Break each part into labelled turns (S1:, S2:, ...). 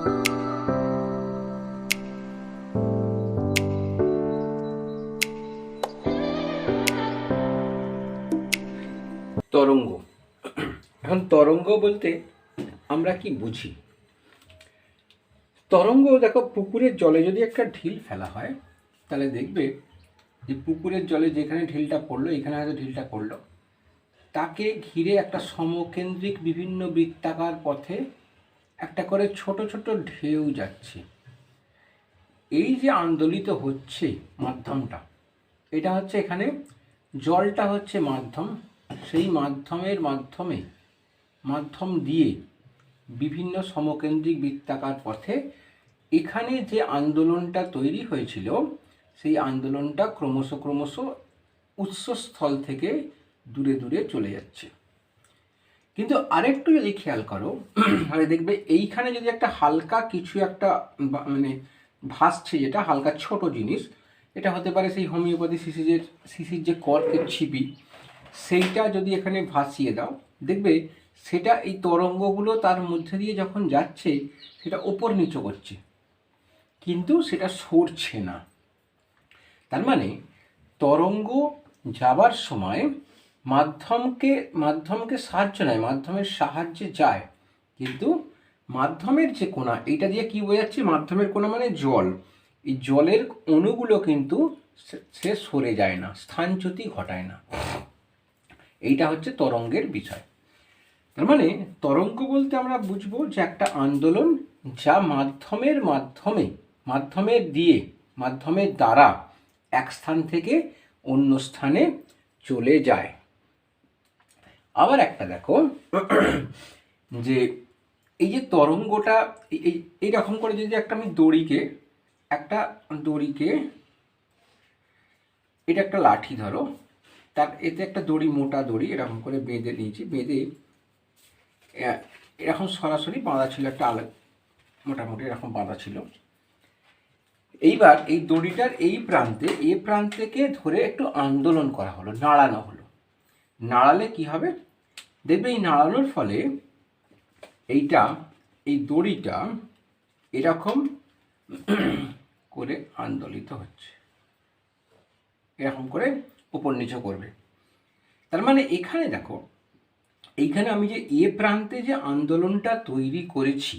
S1: তরঙ্গ। এখন তরঙ্গ বলতে আমরা কি বুঝি? তরঙ্গ দেখো, পুকুরের জলে যদি একটা ঢিল ফেলা হয় তাহলে দেখবে যে পুকুরের জলে যেখানে ঢিলটা পড়লো, এখানে হয়তো ঢিলটা পড়লো, তাকে ঘিরে একটা সমকেন্দ্রিক বিভিন্ন বৃত্তাকার পথে একটা করে ছোট ছোট ঢেউ যাচ্ছে। এই যে আন্দোলিত হচ্ছে মাধ্যমটা, এটা হচ্ছে এখানে জলটা হচ্ছে মাধ্যম। সেই মাধ্যম দিয়ে বিভিন্ন সমকেন্দ্রিক বৃত্তাকার পথে এখানে যে আন্দোলনটা তৈরি হয়েছিল, সেই আন্দোলনটা ক্রমশ উৎসস্থল থেকে দূরে দূরে চলে যাচ্ছে। কিন্তু আরেকটু যদি খেয়াল করো তাহলে দেখবে এইখানে যদি একটা হালকা কিছু একটা মানে ভাসছে, যেটা হালকা ছোট জিনিস, এটা হতে পারে সেই হোমিওপ্যাথি শিশির যে কর্কের ছিপি, সেইটা যদি এখানে ভাসিয়ে দাও, দেখবে সেটা এই তরঙ্গগুলো তার মধ্যে দিয়ে যখন যাচ্ছে সেটা ওপর নিচু করছে, কিন্তু সেটা সরছে না। তার মানে তরঙ্গ যাবার সময় মাধ্যমকে সাহায্য নেয়, মাধ্যমের সাহায্যে যায়, কিন্তু মাধ্যমের যে কোণা, এইটা দিয়ে কি বোঝাচ্ছে? মাধ্যমের কোণা মানে জল। এই জলের অণুগুলো কিন্তু সে সরে যায় না, স্থানচ্যুতি ঘটায় না। এইটা হচ্ছে তরঙ্গের বিষয়। তার মানে তরঙ্গ বলতে আমরা বুঝবো যে একটা আন্দোলন যা মাধ্যমের দ্বারা এক স্থান থেকে অন্য স্থানে চলে যায়। আবার একটা দেখো যে এই যে তরঙ্গটা এইরকম করে যদি আমি দড়িকে এটা একটা লাঠি ধরো, তার এতে একটা দড়ি, মোটা দড়ি এরকম করে বেঁধে নিয়েছি, বেঁধে এরকম সরাসরি বাঁধা ছিল, একটা মোটামুটি এরকম বাঁধা ছিল। এইবার এই দড়িটার এই প্রান্তেকে ধরে একটু আন্দোলন করা হলো, নাড়ানো হলো। নাড়ালে কি হবে? দেখবে এই নাড়ানোর ফলে এই দড়িটা এরকম করে আন্দোলিত হচ্ছে, এরকম করে উপর নিচু করবে। তার মানে এখানে দেখো, এইখানে আমি যে প্রান্তে যে আন্দোলনটা তৈরি করেছি,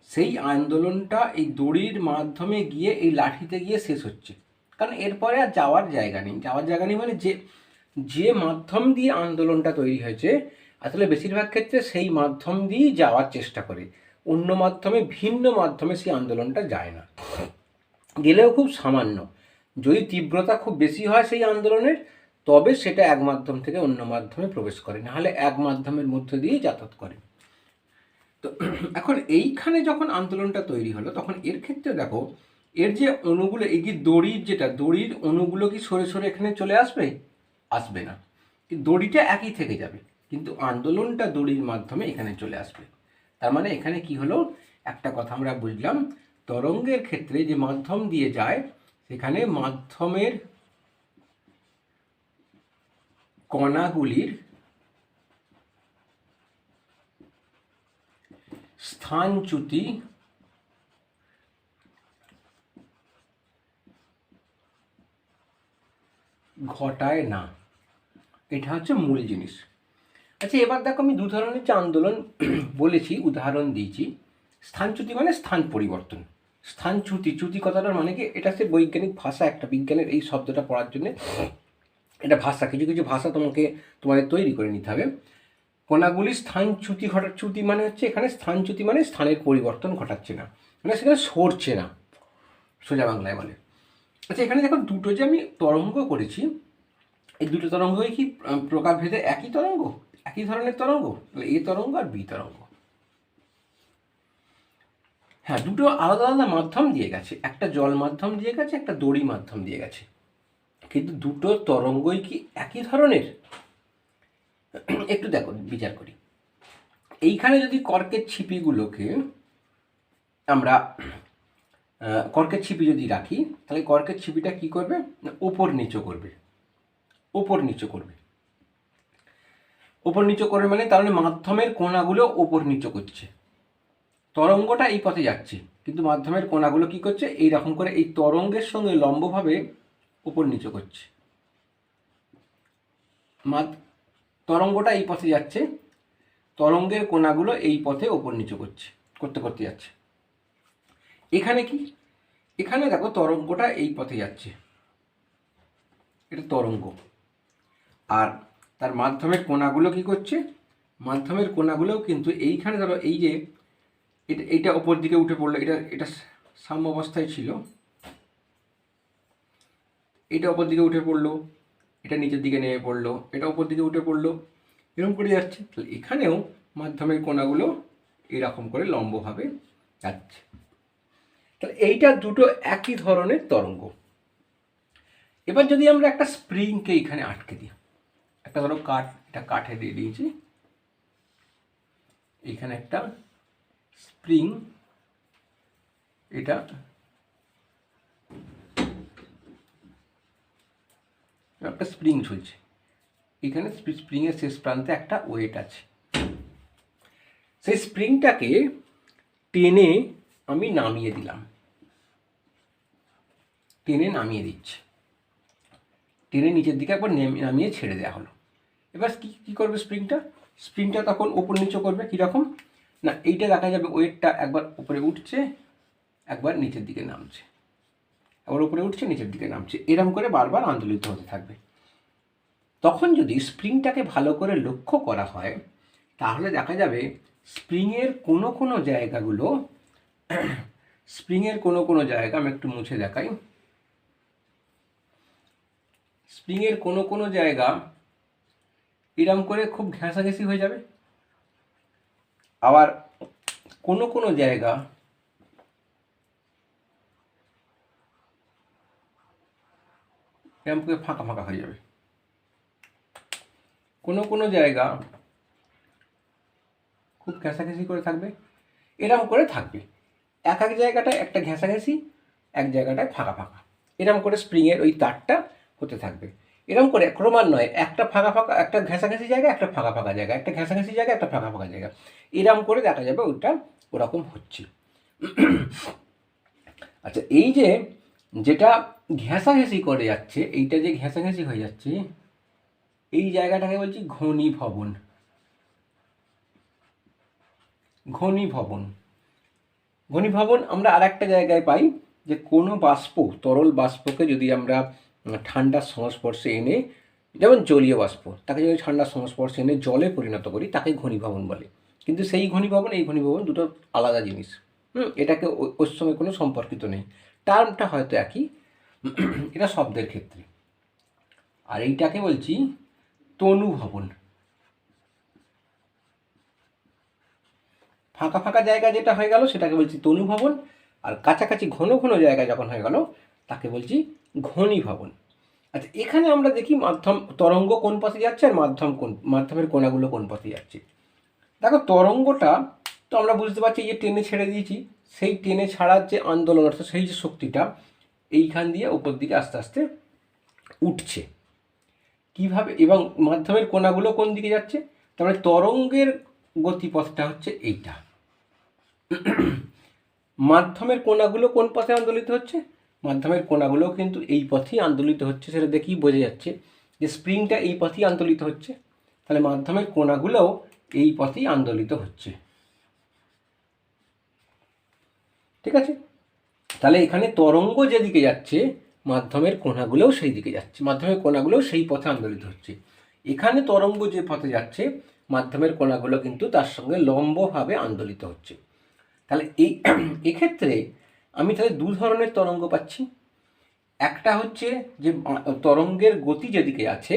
S1: সেই আন্দোলনটা এই দড়ির মাধ্যমে গিয়ে এই লাঠিতে গিয়ে শেষ হচ্ছে। কারণ এরপরে আর যাওয়ার জায়গা নেই মানে যে মাধ্যম দিয়ে আন্দোলনটা তৈরি হয়েছে, আসলে বেশিরভাগ ক্ষেত্রে সেই মাধ্যম দিয়েই যাওয়ার চেষ্টা করে, অন্য মাধ্যমে, ভিন্ন মাধ্যমে সেই আন্দোলনটা যায় না। গেলেও খুব সামান্য। যদি তীব্রতা খুব বেশি হয় সেই আন্দোলনের, তবে সেটা এক মাধ্যম থেকে অন্য মাধ্যমে প্রবেশ করে, নাহলে এক মাধ্যমের মধ্য দিয়েই যাতায়াত করে। তো এখন এইখানে যখন আন্দোলনটা তৈরি হলো, তখন এর ক্ষেত্রে দেখো, এর যে অণুগুলো, এই যে দড়ির অণুগুলো কি সরে সরে এখানে চলে আসবে না, দড়িটা একই থেকে যাবে, কিন্তু আন্দোলনটা দড়ির মাধ্যমে এখানে চলে আসবে। তার মানে এখানে কি হলো? একটা কথা আমরা বুঝলাম, তরঙ্গের ক্ষেত্রে যে মাধ্যম দিয়ে যায়, সেখানে মাধ্যমের কণাগুলির স্থানচ্যুতি ঘটায় না। এটা হচ্ছে মূল জিনিস। আচ্ছা, এবার দেখো, আমি দু ধরনের যে আন্দোলন বলেছি, উদাহরণ দিয়েছি। স্থানচ্যুতি মানে স্থান পরিবর্তন। চ্যুতি কথাটার মানে কি? এটা হচ্ছে বৈজ্ঞানিক ভাষা, একটা বিজ্ঞানের এই শব্দটা পড়ার জন্য এটা ভাষা, কিছু ভাষা তোমাদের তৈরি করে নিতে হবে। কণাগুলি চ্যুতি মানে হচ্ছে, এখানে স্থানচ্যুতি মানে স্থানের পরিবর্তন ঘটাচ্ছে না, মানে সেখানে সরছে না, সোজা বাংলায় বলে। আচ্ছা, এখানে দেখো দুটো যে আমি তরঙ্গ করেছি, এই দুটো তরঙ্গই কি প্রকারভেদে একই তরঙ্গ, একই ধরনের তরঙ্গ? তরঙ্গ আর বি তরঙ্গ। হ্যাঁ, দুটো আলাদা আলাদা মাধ্যম দিয়ে গেছে, একটা জল মাধ্যম দিয়ে গেছে, একটা দড়ি মাধ্যম দিয়ে গেছে, কিন্তু দুটো তরঙ্গই কি একই ধরনের? একটু দেখো, বিচার করি। এইখানে যদি কর্কের ছিপিগুলোকে আমরা কর্কের ছিপি যদি রাখি, তাহলে কর্কের ছিপিটা কি করবে? ওপর নিচু করবে। ওপর নিচু করবে মানে তার মানে মাধ্যমের কোণাগুলো ওপর নিচু করছে, তরঙ্গটা এই পথে যাচ্ছে, কিন্তু মাধ্যমের কণাগুলো কি করছে, এই রকম করে এই তরঙ্গের সঙ্গে লম্বভাবে উপর নিচে করছে। তরঙ্গটা এই পথে যাচ্ছে, তরঙ্গের কণাগুলো এই পথে ওপর নিচে করতে করতে যাচ্ছে। এখানে কি, এখানে দেখো তরঙ্গটা এই পথে যাচ্ছে, এটা তরঙ্গ, আর তার মাধ্যমের কণাগুলো কি করছে, মাধ্যমের কণাগুলোও কিন্তু এইখানে ধরো এই যে এইটা ওপর দিকে উঠে পড়লো, এটা সাম্য অবস্থায় ছিল, এটা ওপর দিকে উঠে পড়লো, এটা নিচের দিকে নেমে পড়লো, এটা ওপর দিকে উঠে পড়লো, এরকম করে যাচ্ছে। তাহলে এখানেও মাধ্যমের কণাগুলো এরকম করে লম্বভাবে যাচ্ছে। তাহলে এইটা দুটো একই ধরনের তরঙ্গ। এবার যদি আমরা একটা স্প্রিংকে এখানে আটকে দিই, একটা ধরো কাঠ, এটা কাঠে দিয়ে দিয়েছি, এখানে একটা স্প্রিং, এটা একটা স্প্রিং ঝুলছে, এখানে স্প্রিংয়ের শেষ প্রান্তে একটা ওয়েট আছে। সেই স্প্রিংটাকে টেনে আমি নামিয়ে দিলাম, টেনে নামিয়ে দিচ্ছি, টেনে নিচের দিকে একবার নামিয়ে ছেড়ে দেওয়া হলো। এবার কী করবে স্প্রিংটা তখন ওপর নিচে করবে কীরকম না, এইটা দেখা যাবে ওয়েটটা একবার উপরে উঠছে, একবার নিচের দিকে নামছে, একবার উপরে উঠছে, নিচের দিকে নামছে, এরকম করে বারবার আন্দোলিত হতে থাকবে। তখন যদি স্প্রিংটাকে ভালো করে লক্ষ্য করা হয়, তাহলে দেখা যাবে স্প্রিংয়ের কোনো কোনো জায়গাগুলো, স্প্রিংয়ের কোনো কোনো জায়গা আমি একটু মুছে দেখাই, স্প্রিংয়ের কোনো কোনো জায়গা এরম করে খুব ঘেঁষাঘেঁষি হয়ে যাবে, আবার কোনো কোনো জায়গা এরম করে ফাঁকা ফাঁকা হয়ে যাবে, কোনো কোনো জায়গা খুব ঘেঁষাঘেঁষি করে থাকবে, এরম করে থাকবে। এক এক জায়গাটায় একটা ঘেঁষাঘেঁষি, এক জায়গাটায় ফাঁকা ফাঁকা, এরম করে স্প্রিংয়ের ওই তারটা হতে থাকবে। এরম করে ক্রমান্বয়ে একটা ফাঁকা ফাঁকা, একটা ঘেঁষাঘেঁষি জায়গা, একটা ফাঁকা ফাঁকা জায়গা, একটা ঘেঁষাঘেঁষি জায়গা, একটা ফাঁকা ফাঁকা জায়গা, এরম করে দেখা যাবে ওইটা ওরকম হচ্ছে। আচ্ছা, এই যে যেটা ঘেঁষাঘেঁষি করে যাচ্ছে, এইটা যে ঘেঁষাঘেঁষি হয়ে যাচ্ছে, এই জায়গাটাকে বলছি ঘনীভবন। ঘনীভবন, ঘনীভবন আমরা আর একটা জায়গায় পাই, যে কোনো বাষ্প, তরল বাষ্পকে যদি আমরা ঠান্ডার সংস্পর্শে এনে, যেমন জলীয় বাষ্প, তাকে যদি ঠান্ডার সংস্পর্শে এনে জলে পরিণত করি, তাকে ঘনীভবন বলে। কিন্তু সেই ঘনীভবন, এই ঘনীভবন দুটো আলাদা জিনিস। এটাকে ওর সঙ্গে কোনো সম্পর্কিত নেই, টার্মটা হয়তো একই, এটা শব্দের ক্ষেত্রে। আর এইটাকে বলছি তনুভবন। ফাঁকা ফাঁকা জায়গা যেটা হয়ে গেল সেটাকে বলছি তনুভবন, আর কাছাকাছি ঘন ঘন জায়গা যখন হয়ে গেল তাকে বলছি ঘনীভবন। আচ্ছা, এখানে আমরা দেখি তরঙ্গ কোন পথে যাচ্ছে আর মাধ্যমের কণাগুলো কোন পথে যাচ্ছে। দেখো, তরঙ্গটা তো আমরা বুঝতে পারছি, যে টেনে ছেড়ে দিয়েছি, সেই টেনে ছাড়ার যে আন্দোলন, অর্থাৎ সেই যে শক্তিটা এইখান দিয়ে উপর দিকে আস্তে আস্তে উঠছে কিভাবে, এবং মাধ্যমের কণাগুলো কোন দিকে যাচ্ছে, তার মানে তরঙ্গের গতিপথটা হচ্ছে এইটা। মাধ্যমের কণাগুলো কোন পথে আন্দোলিত হচ্ছে, মাধ্যমের কণাগুলো কিন্তু এই পথেই আন্দোলিত হচ্ছে, সেটা দেখেই বোঝা যাচ্ছে যে স্প্রিংটা এই পথেই আন্দোলিত হচ্ছে, তাহলে মাধ্যমের কণাগুলোও এই পথেই আন্দোলিত হচ্ছে। ঠিক আছে, তাহলে এখানে তরঙ্গ যেদিকে যাচ্ছে, মাধ্যমের কণাগুলোও সেই দিকে যাচ্ছে, মাধ্যমের কণাগুলোও সেই পথে আন্দোলিত হচ্ছে। এখানে তরঙ্গ যে পথে যাচ্ছে, মাধ্যমের কণাগুলো কিন্তু তার সঙ্গে লম্বভাবে আন্দোলিত হচ্ছে। তাহলে এক্ষেত্রে আমি তাহলে দু ধরনের তরঙ্গ পাচ্ছি। একটা হচ্ছে যে তরঙ্গের গতি যেদিকে আছে,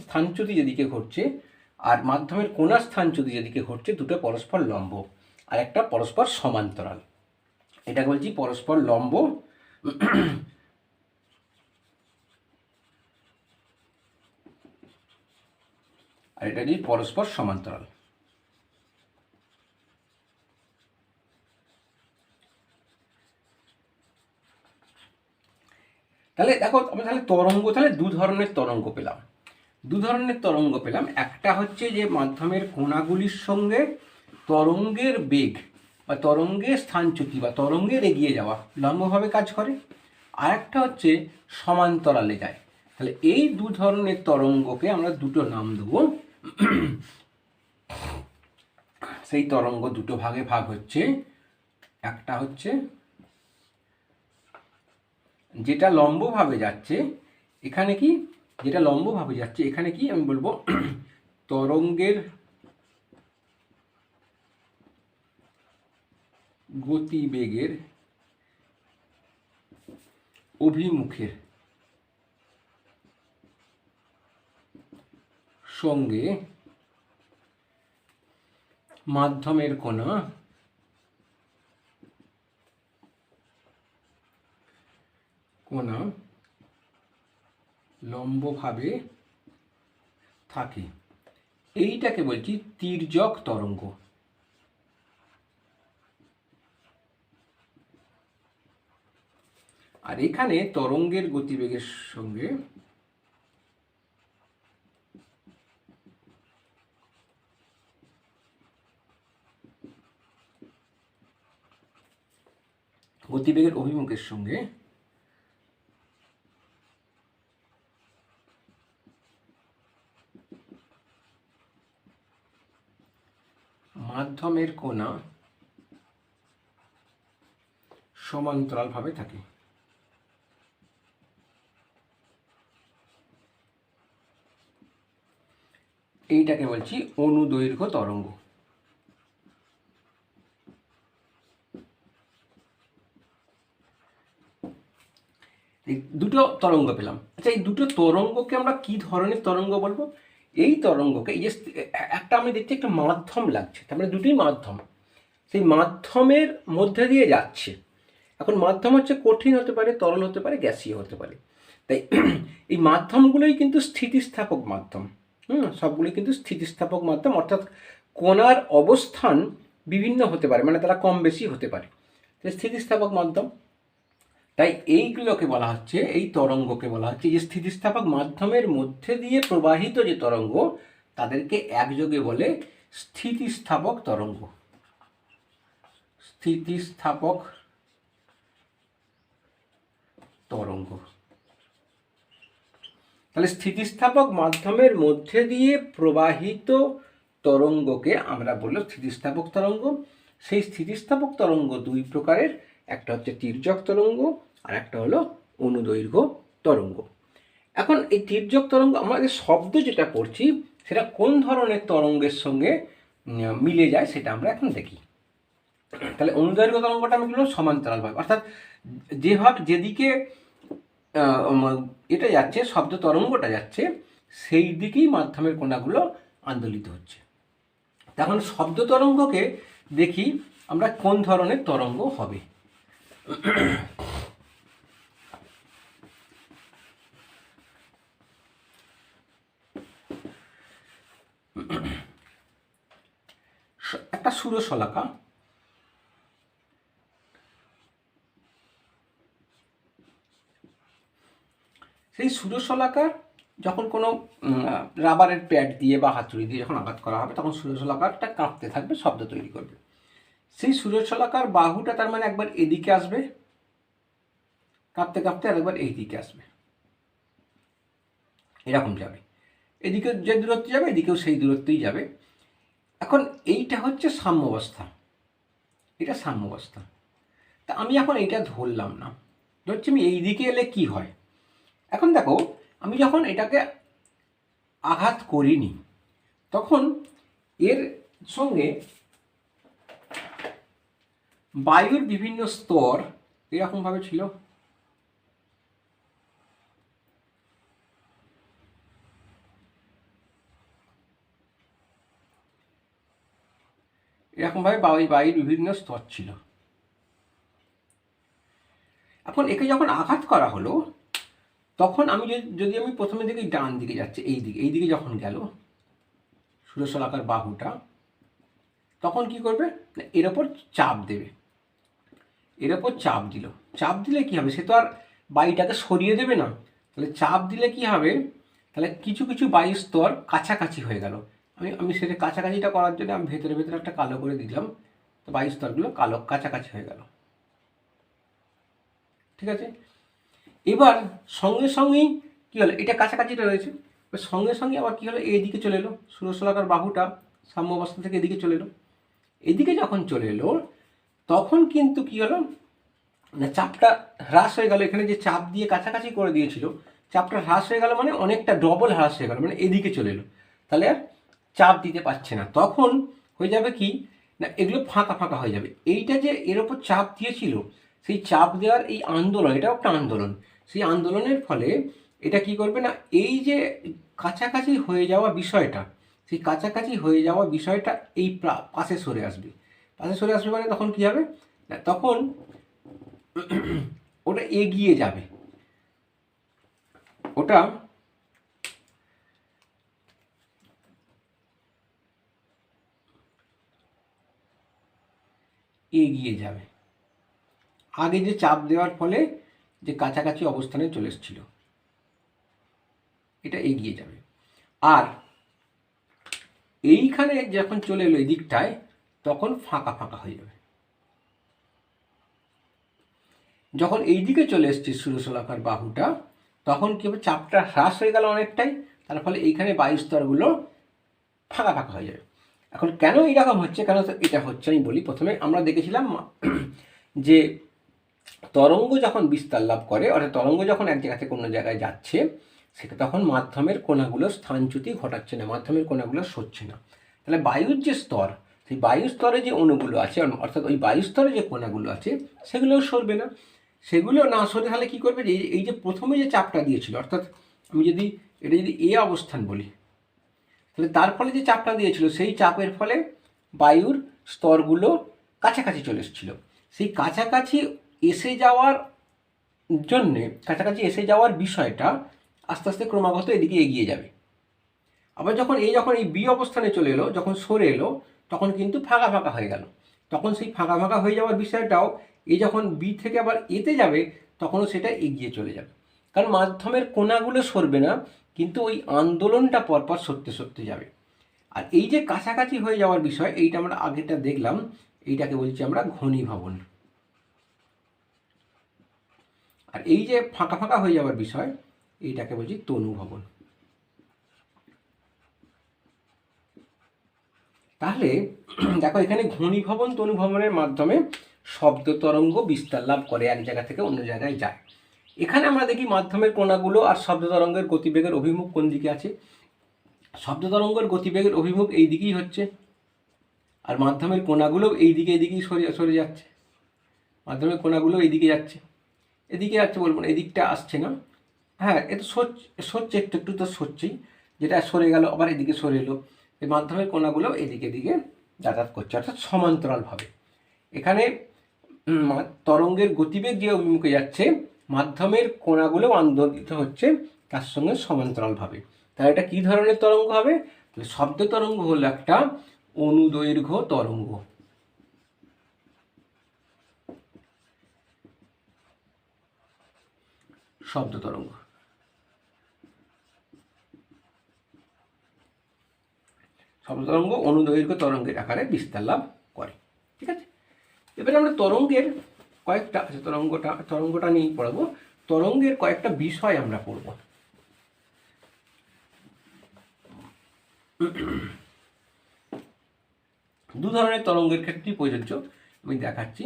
S1: স্থানচ্যুতি যেদিকে ঘটছে, আর মাধ্যমের কণার স্থানচ্যুতি যেদিকে ঘটছে, দুটো পরস্পর লম্ব, আর একটা পরস্পর সমান্তরাল। এটা বলছি পরস্পর লম্ব, আর এটা যে পরস্পর সমান্তরাল। তাহলে দেখো, আমি তাহলে তরঙ্গ, তাহলে দু ধরনের তরঙ্গ পেলাম। একটা হচ্ছে যে মাধ্যমের কণাগুলির সঙ্গে তরঙ্গের বেগ, বা তরঙ্গের স্থানচ্যুতি বা তরঙ্গের এগিয়ে যাওয়া লম্বভাবে কাজ করে, আর একটা হচ্ছে সমান্তরালে যায়। তাহলে এই দু ধরনের তরঙ্গকে আমরা দুটো নাম দেবো। সেই তরঙ্গ দুটো ভাগে ভাগ হচ্ছে। একটা হচ্ছে যেটা লম্বভাবে যাচ্ছে, এখানে কি, যেটা লম্বভাবে যাচ্ছে এখানে কি আমি বলবো তরঙ্গের গতিবেগের অভিমুখের সঙ্গে মাধ্যমের কোণা লম্বভাবে থাকে, এইটাকে বলছি তির্যক তরঙ্গ। আর এখানে তরঙ্গের গতিবেগের সঙ্গে গতিবেগের অভিমুখের সঙ্গে মাধ্যমের কোণা সমান্তরালভাবে থাকে। এইটাকে বলছি অনুদৈর্ঘ্য তরঙ্গ। এই দুটো তরঙ্গ পেলাম। আচ্ছা, এই দুটো তরঙ্গকে আমরা কি ধরনের তরঙ্গ বলবো? এই তরঙ্গকে, এই যে একটা আমি দেখছি একটা মাধ্যম লাগছে, তার মানে দুটোই মাধ্যম, সেই মাধ্যমের মধ্যে দিয়ে যাচ্ছে। এখন মাধ্যম হচ্ছে কঠিন হতে পারে, তরল হতে পারে, গ্যাসীয় হতে পারে। তাই এই মাধ্যমগুলোই কিন্তু স্থিতিস্থাপক মাধ্যম। সবগুলোই কিন্তু স্থিতিস্থাপক মাধ্যম, অর্থাৎ কণার অবস্থান বিভিন্ন হতে পারে, মানে তারা কম বেশি হতে পারে, স্থিতিস্থাপক মাধ্যম। তাই এইগুলোকে বলা হচ্ছে, এই তরঙ্গকে বলা হচ্ছে যে স্থিতিস্থাপক মাধ্যমের মধ্যে দিয়ে প্রবাহিত যে তরঙ্গ, তাদেরকে একযোগে বলে স্থিতিস্থাপক তরঙ্গ। স্থিতিস্থাপক তরঙ্গ। তাহলে স্থিতিস্থাপক মাধ্যমের মধ্যে দিয়ে প্রবাহিত তরঙ্গকে আমরা বললাম স্থিতিস্থাপক তরঙ্গ। সেই স্থিতিস্থাপক তরঙ্গ দুই প্রকারের, একটা হচ্ছে তির্যক তরঙ্গ আর একটা হলো অনুদৈর্ঘ্য তরঙ্গ। এখন এই তির্যক তরঙ্গ, আমাদের শব্দ যেটা পড়ছি সেটা কোন ধরনের তরঙ্গের সঙ্গে মিলে যায় সেটা আমরা এখন দেখি। তাহলে অনুদৈর্ঘ্য তরঙ্গটা আমি বললাম সমান্তরালভাবে, অর্থাৎ যেভাবে যেদিকে এটা যাচ্ছে, শব্দ তরঙ্গটা যাচ্ছে, সেই দিকেই মাধ্যমের কণাগুলো আন্দোলিত হচ্ছে। তখন শব্দ তরঙ্গকে দেখি আমরা কোন ধরনের তরঙ্গ হবে। একটা সুরশলাকা, সেই সুরশলাকার যখন কোনো রাবারের প্যাড দিয়ে বা হাতুড়ি দিয়ে যখন আঘাত করা হবে, তখন সুরশলাকারটা কাঁপতে থাকবে, শব্দ তৈরি করবে। সেই সুরশলাকার বাহুটা তার মানে একবার এদিকে আসবে কাঁপতে কাঁপতে, আর একবার এই দিকে আসবে, এরকম যাবে। এদিকে যে দূরত্ব যাবে এদিকেও সেই দূরত্বই যাবে। এখন এইটা হচ্ছে সাম্যাবস্থা, এটা সাম্যাবস্থা। তা আমি এখন এইটা ধরলাম না, ধরছি আমি এই দিকে এলে কি হয়। এখন দেখো, আমি যখন এটাকে আঘাত করিনি, তখন এর সঙ্গে বায়ুর বিভিন্ন স্তর এরকমভাবে ছিল, এরকমভাবে বায়ুর বিভিন্ন স্তর ছিল। এখন একে যখন আঘাত করা হলো, তখন আমি যদি আমি প্রথমে দেখি ডান দিকে যাচ্ছে, এই দিকে যখন গেল সুরশলাকার বাহুটা, তখন কি করবে, এর ওপর চাপ দেবে, এর ওপর চাপ দিল। চাপ দিলে কি হবে, সে তো আর বায়ুটাকে সরিয়ে দেবে না। তাহলে চাপ দিলে কি হবে, তাহলে কিছু কিছু বায়ু স্তর কাছাকাছি হয়ে গেল। আমি সেটা কাছাকাছিটা করার জন্য আমি ভেতরে ভেতরে একটা কালো করে দিলাম, তো বায়ু স্তরগুলো কালো কাছাকাছি হয়ে গেল। ঠিক আছে, এবার সঙ্গে সঙ্গেই কী হলো, এটা কাছাকাছিটা রয়েছে, সঙ্গে সঙ্গে আবার কী হলো, এইদিকে চলে এলো ষোড়শলাকার বাহুটা সাম্য অবস্থা থেকে এদিকে চলে এলো। এদিকে যখন চলে এলো তখন কিন্তু কী হলো না, চাপটা হ্রাস হয়ে গেল। এখানে যে চাপ দিয়ে কাছাকাছি করে দিয়েছিল, চাপটা হ্রাস হয়ে গেল মানে অনেকটা ডবল হ্রাস হয়ে গেল, মানে এদিকে চলে এলো, তাহলে আর চাপ দিতে পারছে না। তখন হয়ে যাবে কি না, এগুলো ফাঁকা ফাঁকা হয়ে যাবে। এইটা যে এর ওপর চাপ দিয়েছিল, সেই চাপ দেওয়ার এই আন্দোলন, এটাও একটা আন্দোলন, সেই আন্দোলনের ফলে এটা কি করবে না, এই যে কাছাকাছি হয়ে যাওয়া বিষয়টা, সেই কাছাকাছি হয়ে যাওয়া বিষয়টা এই পাশে সরে আসবে। পাশে সরে আসবে মানে তখন কি হবে না, তখন ওটা এগিয়ে যাবে, ওটা এগিয়ে যাবে। আগে যে চাপ দেওয়ার ফলে যে কাছাকাছি অবস্থানে চলে এসেছিল, এটা এগিয়ে যাবে। আর এইখানে যখন চলে এলো এই দিকটায়, তখন ফাঁকা ফাঁকা হয়ে যাবে। যখন এই দিকে চলে এসছে ষোড়শলাকার বাহুটা, তখন কি হবে, চাপটা হ্রাস হয়ে গেল অনেকটাই, তার ফলে এইখানে বায়ুস্তরগুলো ফাঁকা ফাঁকা হয়ে যাবে। এখন কেন এইরকম হচ্ছে, কেন এটা হচ্ছে আমি বলি। প্রথমে আমরা দেখেছিলাম যে তরঙ্গ যখন বিস্তার লাভ করে, অর্থাৎ তরঙ্গ যখন এক জায়গা থেকে অন্য জায়গায় যাচ্ছে, সেটা তখন মাধ্যমের কণাগুলো স্থানচ্যুতি ঘটাচ্ছে না, মাধ্যমের কণাগুলো সরছে না। তাহলে বায়ুর যে স্তর, সেই বায়ু স্তরে যে অণুগুলো আছে, অর্থাৎ ওই বায়ু স্তরে যে কণাগুলো আছে, সেগুলোও সরবে না। সেগুলো না সরে তাহলে কী করবে, যে এই যে প্রথমে যে চাপটা দিয়েছিল, অর্থাৎ আমি যদি এটা যদি এ অবস্থান বলি, তাহলে তার ফলে যে চাপটা দিয়েছিল, সেই চাপের ফলে বায়ুর স্তরগুলো কাছাকাছি চলে এসেছিল। সেই কাছাকাছি এসে যাওয়ার জন্যে, কাছাকাছি এসে যাওয়ার বিষয়টা আস্তে আস্তে ক্রমাগত এদিকে এগিয়ে যাবে। আবার যখন এই বি অবস্থানে চলে এলো, যখন সরে এলো, তখন কিন্তু ফাঁকা ফাঁকা হয়ে গেল। তখন সেই ফাঁকা ফাঁকা হয়ে যাওয়ার বিষয়টাও এই যখন বি থেকে আবার এতে যাবে, তখনও সেটা এগিয়ে চলে যাবে। কারণ মাধ্যমের কোণাগুলো সরবে না, কিন্তু ওই আন্দোলনটা পরপর সরতে সরতে যাবে। আর এই যে কাছাকাছি হয়ে যাওয়ার বিষয়, এইটা আমরা আগেটা দেখলাম, এইটাকে বলছি আমরা ঘনীভবন। আর এই যে ফাঁকা ফাঁকা হয়ে যাওয়ার বিষয়, এইটাকে বলছি তনুভবন। তাহলে দেখো, এখানে ঘনীভবন তনুভবনের মাধ্যমে শব্দ তরঙ্গ বিস্তার লাভ করে, এক জায়গা থেকে অন্য জায়গায় যায়। এখানে আমরা দেখি মাধ্যমের কণাগুলো আর শব্দ তরঙ্গের গতিবেগের অভিমুখ কোন দিকে আছে। শব্দ তরঙ্গের গতিবেগের অভিমুখ এই দিকেই হচ্ছে, আর মাধ্যমের কণাগুলো এদিকেই সরে যাচ্ছে। মাধ্যমের কণাগুলো এইদিকে যাচ্ছে, এদিকে যাচ্ছে বলবো না, এদিকটা আসছে না। হ্যাঁ, এ তো সরছে, একটু একটু তো সরছেই, যেটা সরে গেল আবার এদিকে সরে এলো। এই মাধ্যমের কণাগুলো এদিকে যাতায়াত করছে, অর্থাৎ সমান্তরালভাবে। এখানে তরঙ্গের গতিবেগ যে অভিমুখে যাচ্ছে, মাধ্যমের কণাগুলো আন্দোলিত হচ্ছে তার সঙ্গে সমান্তরালভাবে। তাহলে এটা কী ধরনের তরঙ্গ হবে? শব্দ তরঙ্গ হলো একটা অনুদৈর্ঘ্য তরঙ্গ। শব্দ তরঙ্গ, শব্দ তরঙ্গ অনুদৈর্ঘ্য তরঙ্গের আকারে বিস্তার লাভ করে। ঠিক আছে, এবারে আমরা তরঙ্গের কয়েকটা তরঙ্গটা নিয়েই পড়াবো। তরঙ্গের কয়েকটা বিষয় আমরা পড়ব। দু ধরনের তরঙ্গের ক্ষেত্রেই প্রযোজ্য, আমি দেখাচ্ছি।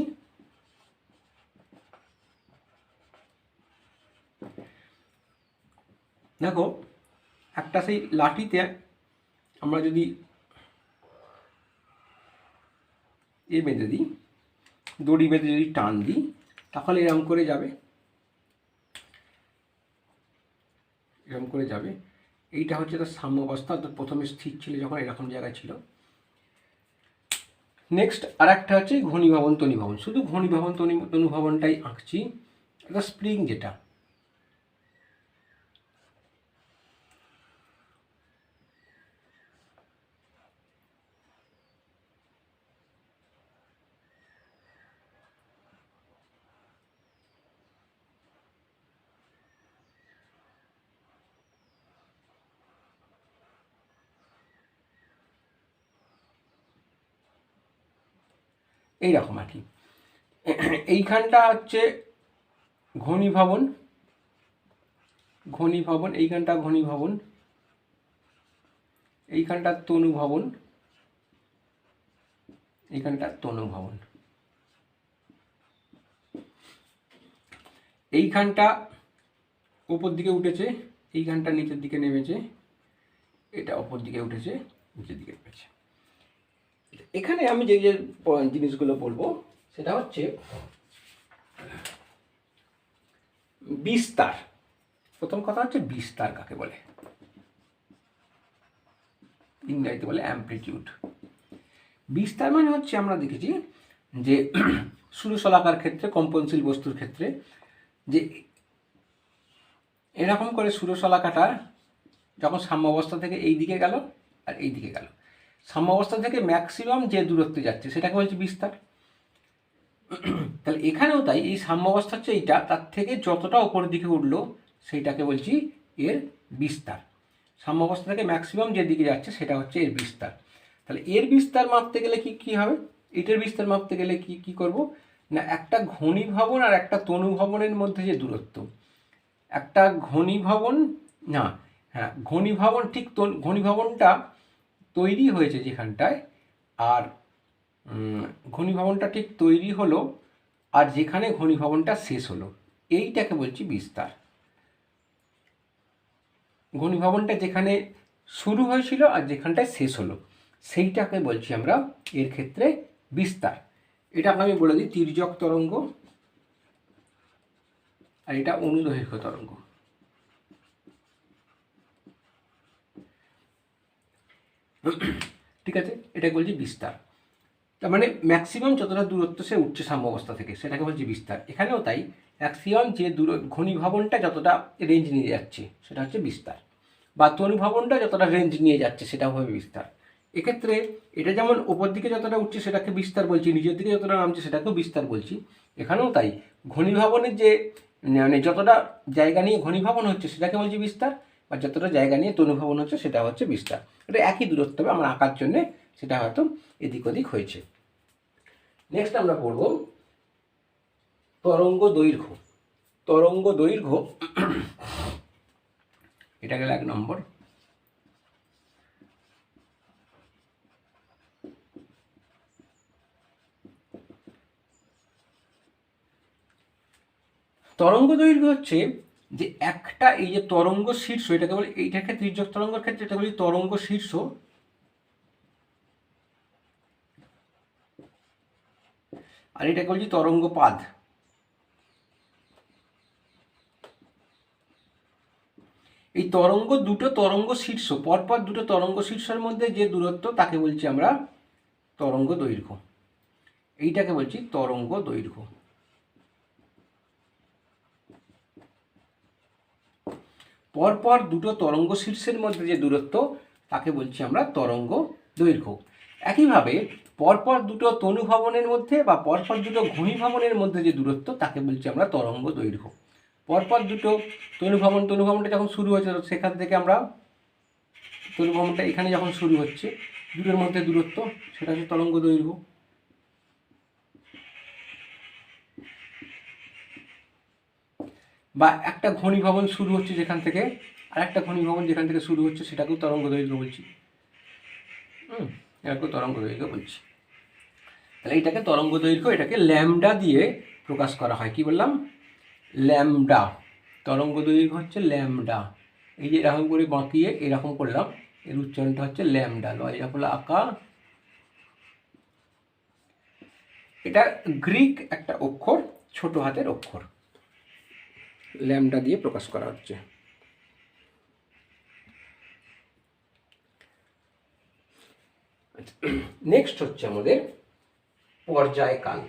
S1: দেখো, একটা সেই লাঠিতে আমরা যদি বেঁধে দিই, দড়ি বেঁধে যদি টান দিই, তাহলে এরকম করে যাবে, এরকম করে যাবে। এইটা হচ্ছে তার সাম্য অবস্থা, অর্থাৎ প্রথমে স্থির ছিল যখন এরকম জায়গায় ছিল। নেক্সট আর একটা হচ্ছে ঘনীভবন তনীভবন। শুধু ঘনীভবন তনুভবনটাই আঁকছি। একটা স্প্রিং যেটা, এইরকম আর কি। এইখানটা হচ্ছে ঘনীভবন, ঘনীভবন, এইখানটা ঘনীভবন, এইখানটা তনুভবন, এইখানটা তনুভবন, এইখানটা উপর দিকে উঠেছে, এইখানটা নিচের দিকে নেমেছে, এটা উপর দিকে উঠেছে, নিচের দিকে নেমেছে। এখানে আমি যে যে জিনিসগুলো বলবো সেটা হচ্ছে বিস্তার। প্রথম কথা হচ্ছে বিস্তার কাকে বলে, ইংরেজিতে বলে অ্যামপ্লিটিউড। বিস্তার মানে হচ্ছে আমরা দেখেছি যে ষোড়শলাকার ক্ষেত্রে, কম্পনশীল বস্তুর ক্ষেত্রে, যে এরকম করে ষোড়শলাকাটা যখন সাম্যাবস্থা থেকে এই দিকে গেল আর এই দিকে গেল, সাম্যাবস্থা থেকে ম্যাক্সিমাম যে দূরত্বে যাচ্ছে সেটাকে বলছে বিস্তার। তাহলে এখানেও তাই, এই সাম্যাবস্থা হচ্ছে এইটা, তার থেকে যতটা উপরের দিকে উঠলো সেইটাকে বলছি এর বিস্তার। সাম্যাবস্থা থেকে ম্যাক্সিমাম যে দিকে যাচ্ছে সেটা হচ্ছে এর বিস্তার। তাহলে এর বিস্তার মাপতে গেলে কি হবে, এটার বিস্তার মাপতে গেলে কি করব না, একটা ঘনীভবন আর একটা তনুভবনের মধ্যে যে দূরত্ব, একটা ঘনীভবন, না হ্যাঁ ঘনীভবন, ঠিক ঘনীভবনটা তৈরি হয়েছে যেখানটায়, আর ঘনীভবনটা ঠিক তৈরি হলো আর যেখানে ঘনীভবনটা শেষ হলো, এইটাকে বলছি বিস্তার। ঘনীভবনটা যেখানে শুরু হয়েছিল আর যেখানটায় শেষ হলো সেইটাকে বলছি আমরা এর ক্ষেত্রে বিস্তার। এটা আমি বলে দিই, তির্যক তরঙ্গ আর এটা অনুদৈর্ঘ্য তরঙ্গ। ঠিক আছে, এটা বলছি বিস্তার। তার মানে ম্যাক্সিমাম যতটা দূরত্ব সে উঠছে সাম্যাবস্থা থেকে সেটাকে বলছি বিস্তার। এখানেও তাই, ম্যাক্সিমাম যে ঘনীভবনটা যতটা রেঞ্জ নিয়ে যাচ্ছে সেটা হচ্ছে বিস্তার, বা তনুভবনটা যতটা রেঞ্জ নিয়ে যাচ্ছে সেটা হবে বিস্তার। এক্ষেত্রে এটা যেমন ওপর দিকে যতটা উঠছে সেটাকে বিস্তার বলছি, নিচের দিকে যতটা নামছে সেটাকেও বিস্তার বলছি। এখানেও তাই, ঘনীভবনের যে মানে যতটা জায়গা নিয়ে ঘনীভবন হচ্ছে সেটাকে বলছি বিস্তার, বা যতটা জায়গা নিয়ে তনুভবন হচ্ছে সেটা হচ্ছে বিস্তার। এটা একই দূরত্ব হবে, আমরা আঁকার জন্যে সেটা হয়তো এদিক ওদিক হয়েছে। নেক্সট আমরা পড়ব তরঙ্গ দৈর্ঘ্য। তরঙ্গ দৈর্ঘ্য এটা গেল 1 নম্বর। তরঙ্গ দৈর্ঘ্য হচ্ছে যে একটা, এই যে তরঙ্গ শীর্ষ, এটাকে বলি, এইটাকে তির্যক তরঙ্গের ক্ষেত্রে এটা বলি তরঙ্গ শীর্ষ, আর এটাকে বলছি তরঙ্গ পাদ। এই তরঙ্গ শীর্ষ, পরপর দুটো তরঙ্গ শীর্ষের মধ্যে যে দূরত্ব তাকে বলছি আমরা তরঙ্গ দৈর্ঘ্য। এইটাকে বলছি তরঙ্গ দৈর্ঘ্য। পরপর দুটো তরঙ্গ শীর্ষের মধ্যে যে দূরত্ব তাকে বলছি আমরা তরঙ্গ দৈর্ঘ্য। একইভাবে পরপর দুটো তনুভবনের মধ্যে বা পরপর দুটো ঘনীভবনের মধ্যে যে দূরত্ব তাকে বলছি আমরা তরঙ্গ দৈর্ঘ্য। পরপর দুটো তনুভবনটা যখন শুরু হয়েছে সেখান থেকে আমরা তনুভবনটা এখানে যখন শুরু হচ্ছে, দুটোর মধ্যে দূরত্ব সেটা হচ্ছে তরঙ্গ দৈর্ঘ্য। বা একটা ঘনীভবন শুরু হচ্ছে যেখান থেকে, আর একটা ঘনীভবন যেখান থেকে শুরু হচ্ছে সেটাকেও তরঙ্গ দৈর্ঘ্য বলছি। এটাকেও তরঙ্গ দৈর্ঘ্য বলছি। তাহলে এটাকে তরঙ্গ দৈর্ঘ্য, এটাকে ল্যামডা দিয়ে প্রকাশ করা হয়। কি বললাম? ল্যামডা। তরঙ্গ দৈর্ঘ্য হচ্ছে ল্যামডা। এই যে এরকম করে বাঁকিয়ে এরকম করলাম, এর উচ্চারণটা হচ্ছে ল্যামডা। এরকম হলো আঁকা। এটা গ্রিক একটা অক্ষর, ছোট হাতের অক্ষর, ল্যামডা দিয়ে প্রকাশ করা হচ্ছে। নেক্সট হচ্ছে আমাদের পর্যায়কাল।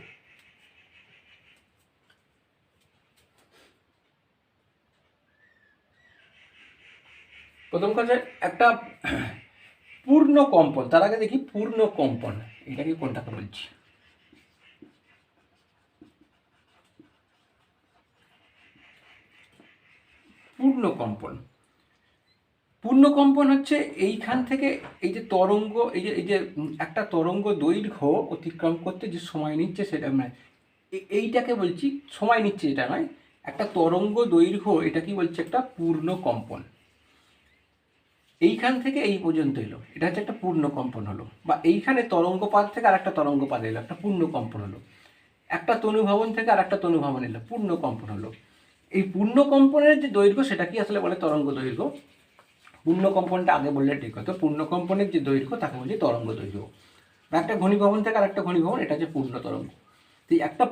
S1: প্রথম কথা একটা পূর্ণ কম্পন, তার আগে দেখি পূর্ণ কম্পন এটাকে কোনটাকে বলছি। পূর্ণ কম্পন, পূর্ণ কম্পন হচ্ছে এইখান থেকে এই যে তরঙ্গ, এই যে একটা তরঙ্গ দৈর্ঘ্য অতিক্রম করতে যে সময় নিচ্ছে সেটা মানে এইটাকে বলছি সময় নিচ্ছে, এটা নয়, একটা তরঙ্গ দৈর্ঘ্য, এটা কি বলছে একটা পূর্ণ কম্পন। এইখান থেকে এই পর্যন্ত এলো, এটা হচ্ছে একটা পূর্ণ কম্পন হলো। বা এইখানে তরঙ্গপাত থেকে আর একটা তরঙ্গপাত এলো, একটা পূর্ণ কম্পন হলো। একটা তনুভবন থেকে আর একটা তনুভবন এলো, পূর্ণ কম্পন হলো। এই পূর্ণ কম্পনের যে দৈর্ঘ্য সেটা কি আসলে বলে তরঙ্গ দৈর্ঘ্য। পূর্ণ কম্পনটা আগে বললে ঠিক হতো। পূর্ণ কম্পনের যে দৈর্ঘ্য তাকে বলছি তরঙ্গ দৈর্ঘ্য। বা একটা ঘনীভবন থেকে আর একটা ঘনীভবন, এটা হচ্ছে পূর্ণ তরঙ্গ। তো একটা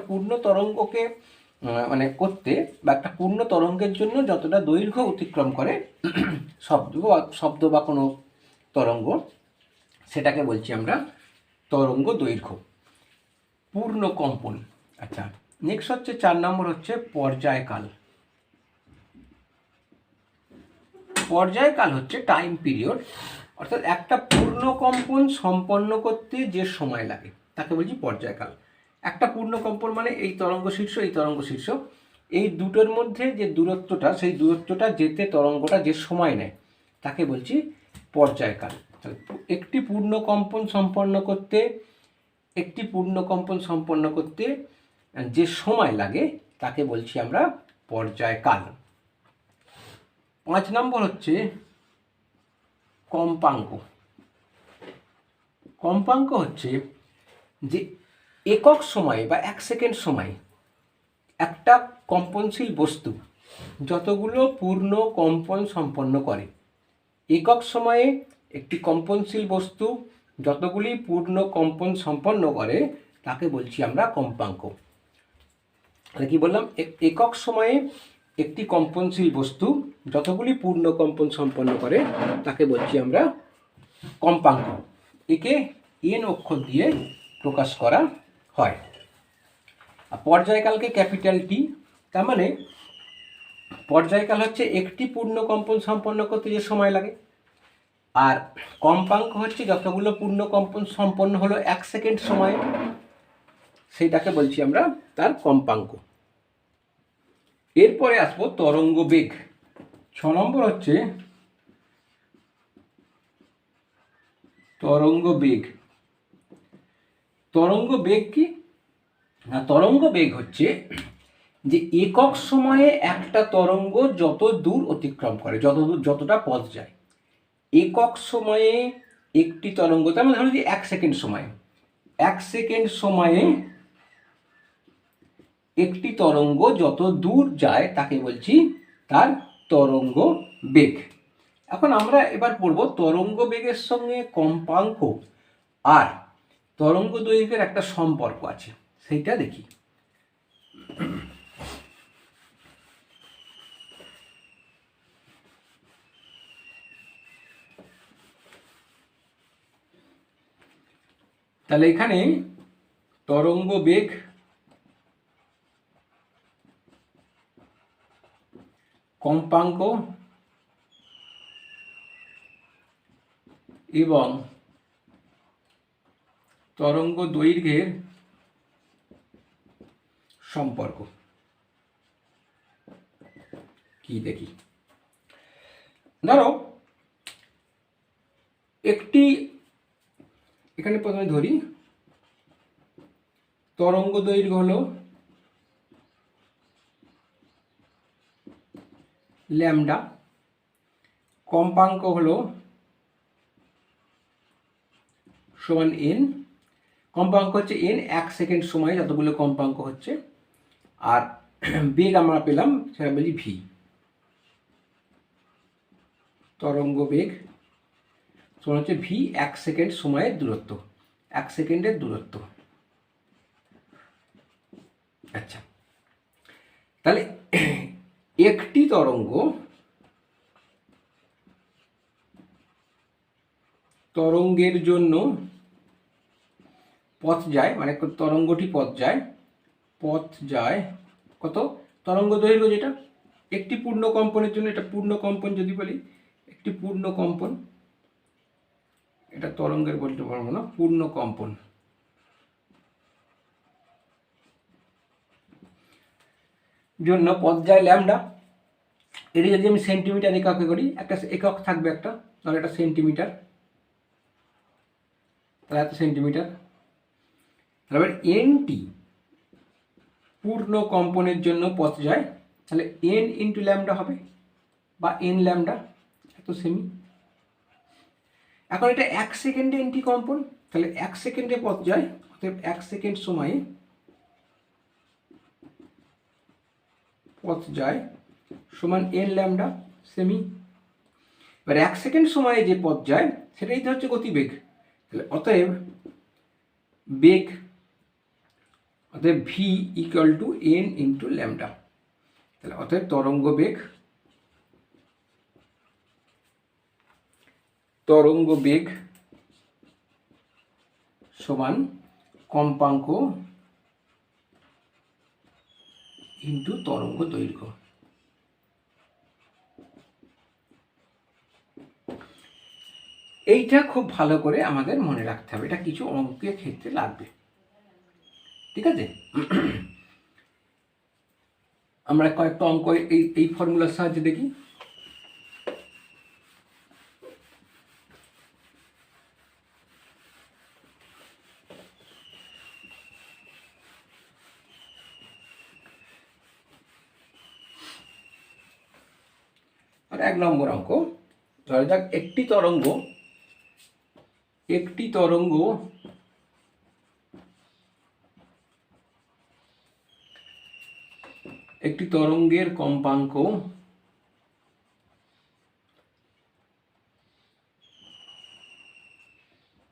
S1: পূর্ণ তরঙ্গকে মানে করতে, বা একটা পূর্ণ তরঙ্গের জন্য যতটা দৈর্ঘ্য অতিক্রম করে শব্দ বা কোনো তরঙ্গ, সেটাকে বলছি আমরা তরঙ্গ দৈর্ঘ্য, পূর্ণ কম্পন। আচ্ছা, নেক্সট হচ্ছে 4 নম্বর হচ্ছে পর্যায়কাল। পর্যায়কাল হচ্ছে টাইম পিরিয়ড, অর্থাৎ একটা পূর্ণ কম্পন সম্পন্ন করতে যে সময় লাগে তাকে বলছি পর্যায়কাল। একটা পূর্ণ কম্পন মানে এই তরঙ্গ শীর্ষ, এই তরঙ্গ শীর্ষ, এই দুটোর মধ্যে যে দূরত্বটা, সেই দূরত্বটা যেতে তরঙ্গটা যে সময় নেয় তাকে বলছি পর্যায়কাল। একটি পূর্ণ কম্পন সম্পন্ন করতে যে সময় লাগে তাকে বলছি আমরা পর্যায়কাল। 5 নম্বর হচ্ছে কম্পাঙ্ক। কম্পাঙ্ক হচ্ছে যে একক সময়ে বা 1 সেকেন্ড সময়ে একটা কম্পনশীল বস্তু যতগুলো পূর্ণ কম্পন সম্পন্ন করে। একক সময়ে একটি কম্পনশীল বস্তু যতগুলি পূর্ণ কম্পন সম্পন্ন করে তাকে বলছি আমরা কম্পাঙ্ক। তাহলে কি বললাম, একক সময়ে একটি কম্পনশীল বস্তু যতগুলি পূর্ণ কম্পন সম্পন্ন করে তাকে বলছি আমরা কম্পাঙ্ক। একে এন অক্ষর দিয়ে প্রকাশ করা হয়। আর পর্যায়কালকে ক্যাপিটাল টি। তার মানে পর্যায়কাল হচ্ছে একটি পূর্ণ কম্পন সম্পন্ন করতে যে সময় লাগে, আর কম্পাঙ্ক হচ্ছে যতগুলো পূর্ণ কম্পন সম্পন্ন হলো 1 সেকেন্ড সময়ে, সেইটাকে বলছি আমরা তার কম্পাঙ্ক। এরপরে আসবো তরঙ্গ বেগ। 6 নম্বর হচ্ছে তরঙ্গ বেগ। তরঙ্গ বেগ কি না, তরঙ্গ বেগ হচ্ছে যে একক সময়ে একটা তরঙ্গ যত দূর অতিক্রম করে, যতটা পথ যায়। একক সময়ে একটি তরঙ্গ, তার মানে ধরো যে 1 সেকেন্ড সময়ে, 1 সেকেন্ড সময়ে একটি তরঙ্গ যত দূর যায় তাকে বলছি তার তরঙ্গ বেগ। এখন আমরা এবার পড়ব তরঙ্গ বেগের সঙ্গে কম্পাঙ্ক আর তরঙ্গ দৈর্ঘ্যের একটা সম্পর্ক আছে, সেইটা দেখি। তাহলে এখানে তরঙ্গ বেগ, কম্পাঙ্ক এবং তরঙ্গ দৈর্ঘ্যের সম্পর্ক কি দেখি। ধরো একটি, এখানে প্রথমে ধরি তরঙ্গ দৈর্ঘ্য হলো ল্যামডা, কম্পাঙ্ক হলো সমান এন। কম্পাঙ্ক হচ্ছে এন, 1 সেকেন্ড সময়ে যতগুলো কম্পাঙ্ক হচ্ছে, আর বেগ আমরা পেলাম সেটা বলি ভি। তরঙ্গ বেগ সমান হচ্ছে ভি, 1 সেকেন্ড সময়ের দূরত্ব, 1 সেকেন্ডের দূরত্ব। আচ্ছা, তাহলে একটি তরঙ্গের জন্য পথ যায়, মানে তরঙ্গটি পথ যায় কত, তরঙ্গ দৈর্ঘ্য যেটা একটি পূর্ণ কম্পনের জন্য, এটা পূর্ণ কম্পন যদি বলি, একটি পূর্ণ কম্পন, এটা তরঙ্গের বলতে পারবো না, পূর্ণ কম্পন জন্য পথ যায় ল্যামডা। এটি যদি আমি সেন্টিমিটার এককে করি, একটা একক থাকবে একটা, তাহলে এটা সেন্টিমিটার, তাহলে এত সেন্টিমিটার। তারপর এনটি পূর্ণ কম্পনের জন্য পথ যায়, তাহলে এন ইন্টু ল্যামডা হবে, বা এন ল্যামডা, এত সেমি। এখন এটা 1 সেকেন্ডে এনটি কম্পন, তাহলে 1 সেকেন্ডে পথ যায়, অতএব 1 সেকেন্ড সময়ে পথ যায় সমান এন ল্যামডা সেমি। এবার 1 সেকেন্ড সময়ে যে পথ যায় সেটাই তো হচ্ছে গতিবেগ, তাহলে অতএব বেগ, অতএব V equal to N into lambda, তাহলে অতএব তরঙ্গ বেগ সমান কম্পাঙ্ক ইন্টু তরঙ্গ দৈর্ঘ্য। এইটা খুব ভালো করে আমাদের মনে রাখতে হবে, এটা কিছু অঙ্কের ক্ষেত্রে লাগবে, ঠিক আছে? আমরা কয়েকটা অঙ্ক এই ফর্মুলার সাহায্যে দেখি। আর 1 নম্বর অঙ্ক, ধরা যাক একটি তরঙ্গের কম্পাঙ্ক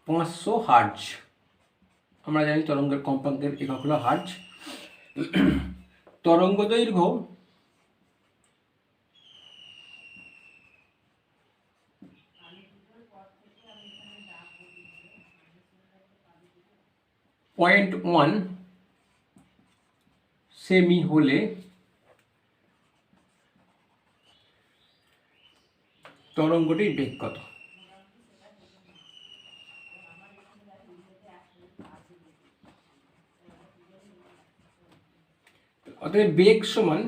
S1: 500 হার্টজ। আমরা জানি তরঙ্গের কম্পাঙ্কের একক হলো হার্টজ। তরঙ্গ দৈর্ঘ্য 0.1 সেমি হলে তরঙ্গটির বেগ কত? অতএব বেগ সমান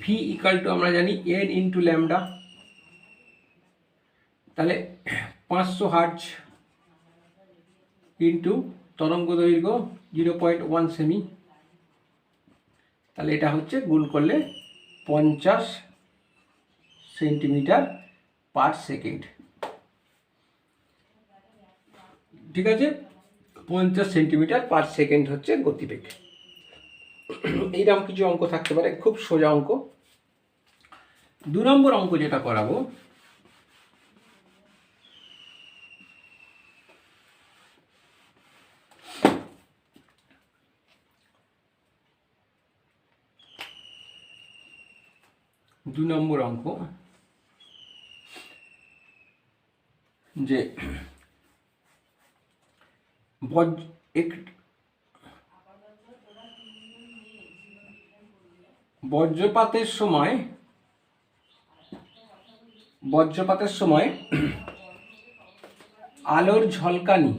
S1: ভি ইকাল টু আমরা জানি এন ইন্টু ল্যামডা, তাহলে 500 হার্টজ ইন্টু তরঙ্গ দৈর্ঘ্য 0.1 সেমি, তাহলে এটা হচ্ছে গুণ করলে 50 সেন্টিমিটার পার সেকেন্ড, ঠিক আছে? 50 সেন্টিমিটার পার সেকেন্ড হচ্ছে গতিবেগ। এইরকম কিছু অঙ্ক থাকতে পারে, খুব সোজা অঙ্ক। 2 নম্বর অঙ্ক যেটা করাবো, যে বজ্রপাতের সময় আলোর ঝলকানি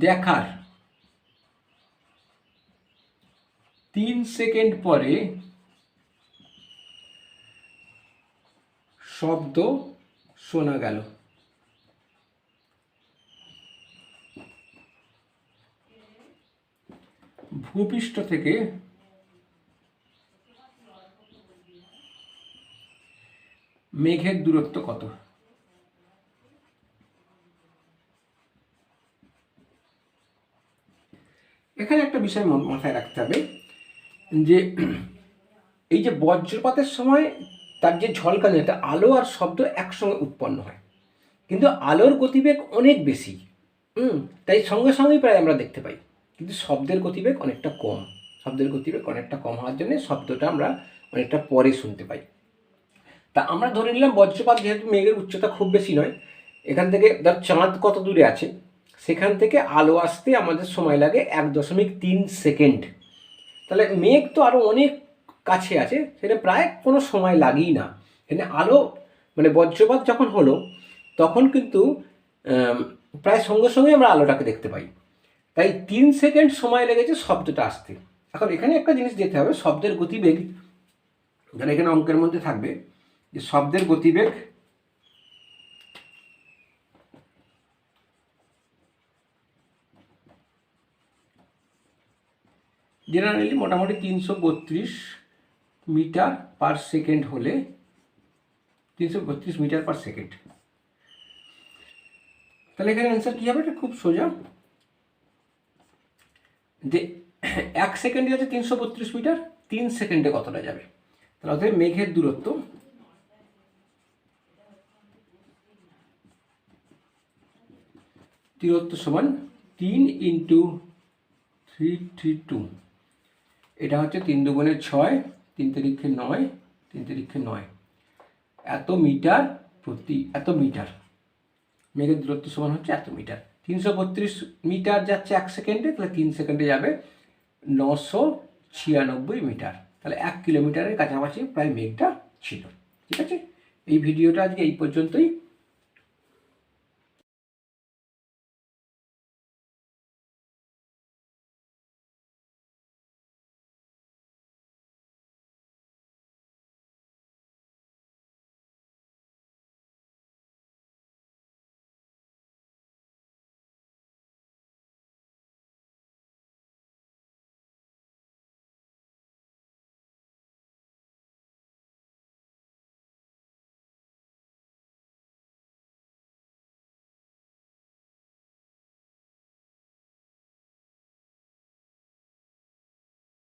S1: দেখার 3 সেকেন্ড পরে শব্দ শোনা গেল। ভূপৃষ্ঠ থেকে মেঘের দূরত্ব কত? এখানে একটা বিষয় মাথায় রাখতে হবে যে এই যে বজ্রপাতের সময় তার যে ঝলকানি, এটা আলো আর শব্দ একসঙ্গে উৎপন্ন হয়, কিন্তু আলোর গতিবেগ অনেক বেশি, তাই সঙ্গে সঙ্গেই প্রায় আমরা দেখতে পাই, কিন্তু শব্দের গতিবেগ অনেকটা কম। হওয়ার জন্য শব্দটা আমরা অনেকটা পরে শুনতে পাই। তা আমরা ধরে নিলাম বজ্রপাত, যেহেতু মেঘের উচ্চতা খুব বেশি নয়, এখান থেকে ধর চাঁদ কত দূরে আছে, সেখান থেকে আলো আসতে আমাদের সময় লাগে 1.3 সেকেন্ড। তাহলে মেঘ তো আরও অনেক কাছে আছে, সেটা প্রায় কোনো সময় লাগেই না। এখানে আলো মানে বজ্রপাত যখন হলো তখন কিন্তু প্রায় সঙ্গে সঙ্গে আমরা আলোটাকে দেখতে পাই। তাই 3 সেকেন্ড সময় লেগেছে শব্দটা আসতে। এখন এখানে একটা জিনিস দেখতে হবে, শব্দের গতিবেগ, যেটা এখানে অঙ্কের মধ্যে থাকবে, যে শব্দের গতিবেগ জেনারেলি মোটামুটি 332 মিটার পার সেকেন্ড হলে 332 মিটার পার সেকেন্ড। তাহলে এখানে অ্যান্সার কী হবে? এটা খুব সোজা, যে 1 সেকেন্ডে আছে 332 মিটার, 3 সেকেন্ডে কতটা যাবে? তাহলে অতএব মেঘের দূরত্ব সমান 3 ইন্টু 332, এটা হচ্ছে 3 দুগুণে 6, 3 তিরিক্ষে 9, 3 তিরিক্ষে 9, এত মিটার এত মিটার। মেঘের দূরত্ব সমান হচ্ছে এত মিটার। 332 মিটার যাচ্ছে 1 সেকেন্ডে, তাহলে 3 সেকেন্ডে যাবে 996 মিটার। তাহলে 1 কিলোমিটারের কাছাকাছি প্রায় মেঘটা ছিল। ঠিক আছে, এই ভিডিওটা আজকে এই পর্যন্তই।